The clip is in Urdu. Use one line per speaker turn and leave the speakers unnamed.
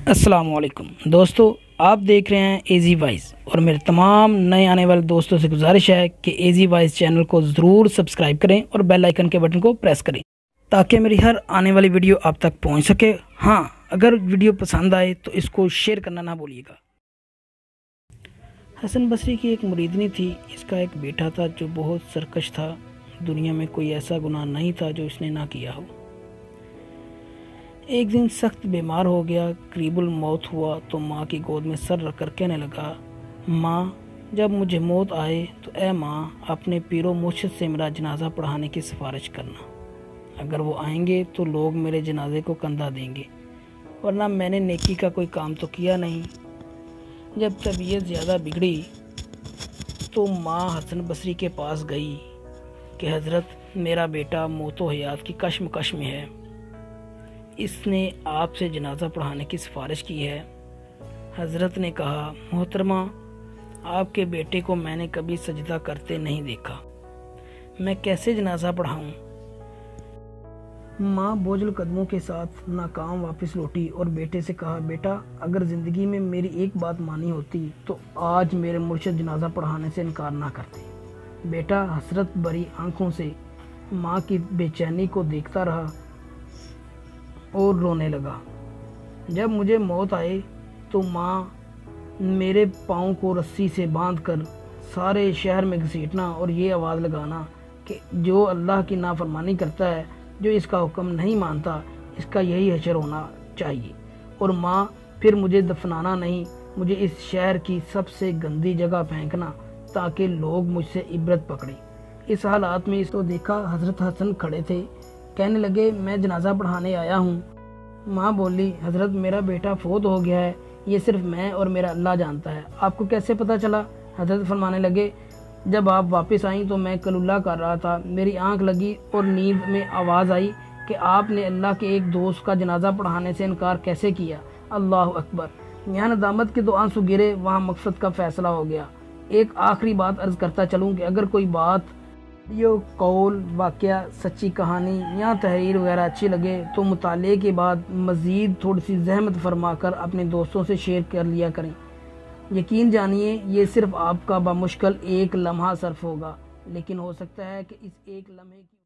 السلام علیکم دوستو، آپ دیکھ رہے ہیں ایزی وائز اور میرے تمام نئے آنے والے دوستوں سے گزارش ہے کہ ایزی وائز چینل کو ضرور سبسکرائب کریں اور بیل آئیکن کے بٹن کو پریس کریں تاکہ میری ہر آنے والی ویڈیو آپ تک پہنچ سکے۔ ہاں، اگر ویڈیو پسند آئے تو اس کو شیئر کرنا نہ بھولیے گا۔ حسن بصری کی ایک مریدنی تھی۔ اس کا ایک بیٹا تھا جو بہت سرکش تھا۔ دنیا میں کوئی ایسا گناہ نہیں تھا جو اس نے نہ کیا ہو۔ ایک دن سخت بیمار ہو گیا، قریب الموت ہوا تو ماں کی گود میں سر رکھ کر کہنے لگا، ماں جب مجھے موت آئے تو اے ماں اپنے پیر و مرشد سے میرا جنازہ پڑھانے کی سفارش کرنا۔ اگر وہ آئیں گے تو لوگ میرے جنازے کو کندھا دیں گے، ورنہ میں نے نیکی کا کوئی کام تو کیا نہیں۔ جب طبیعت زیادہ بگڑی تو ماں حسن بصری کے پاس گئی کہ حضرت میرا بیٹا موت و حیات کی کشمکش میں ہے، اس نے آپ سے جنازہ پڑھانے کی سفارش کی ہے۔ حضرت نے کہا، محترمہ آپ کے بیٹے کو میں نے کبھی سجدہ کرتے نہیں دیکھا، میں کیسے جنازہ پڑھاؤں؟ ماں بوجھل قدموں کے ساتھ ناکام واپس لوٹی اور بیٹے سے کہا، بیٹا اگر زندگی میں میری ایک بات مانی ہوتی تو آج میرے مرشد جنازہ پڑھانے سے انکار نہ کرتے۔ بیٹا حسرت بھری آنکھوں سے ماں کی بے چینی کو دیکھتا رہا اور رونے لگا۔ جب مجھے موت آئے تو ماں میرے پاؤں کو رسی سے باندھ کر سارے شہر میں گھسیٹنا اور یہ آواز لگانا کہ جو اللہ کی نافرمانی کرتا ہے، جو اس کا حکم نہیں مانتا، اس کا یہی حشر ہونا چاہیے، اور ماں پھر مجھے دفنانا نہیں، مجھے اس شہر کی سب سے گندی جگہ پھینکنا تاکہ لوگ مجھ سے عبرت پکڑیں۔ اس حالات میں اس کو دیکھا حضرت حسن کھڑے تھے، کہنے لگے، میں جنازہ پڑھانے آیا ہوں۔ ماں بولی، حضرت میرا بیٹا فوت ہو گیا ہے، یہ صرف میں اور میرا اللہ جانتا ہے، آپ کو کیسے پتہ چلا؟ حضرت فرمانے لگے، جب آپ واپس آئیں تو میں کلولہ کر رہا تھا، میری آنکھ لگی اور نیند میں آواز آئی کہ آپ نے اللہ کے ایک دوست کا جنازہ پڑھانے سے انکار کیسے کیا؟ اللہ اکبر! یہاں ندامت کے 2 آنسو گرے، وہاں مقصد کا فیصلہ ہو گیا۔ ایک آخری بات عرض کرتا چلوں کہ اگر کوئی بات، ویڈیو، قول، واقعہ، سچی کہانی یا تحریر وغیرہ اچھی لگے تو مطالعے کے بعد مزید تھوڑی سی زحمت فرما کر اپنے دوستوں سے شیئر کر لیا کریں۔ یقین جانیے یہ صرف آپ کا بمشکل ایک لمحہ صرف ہوگا، لیکن ہو سکتا ہے کہ اس ایک لمحے کی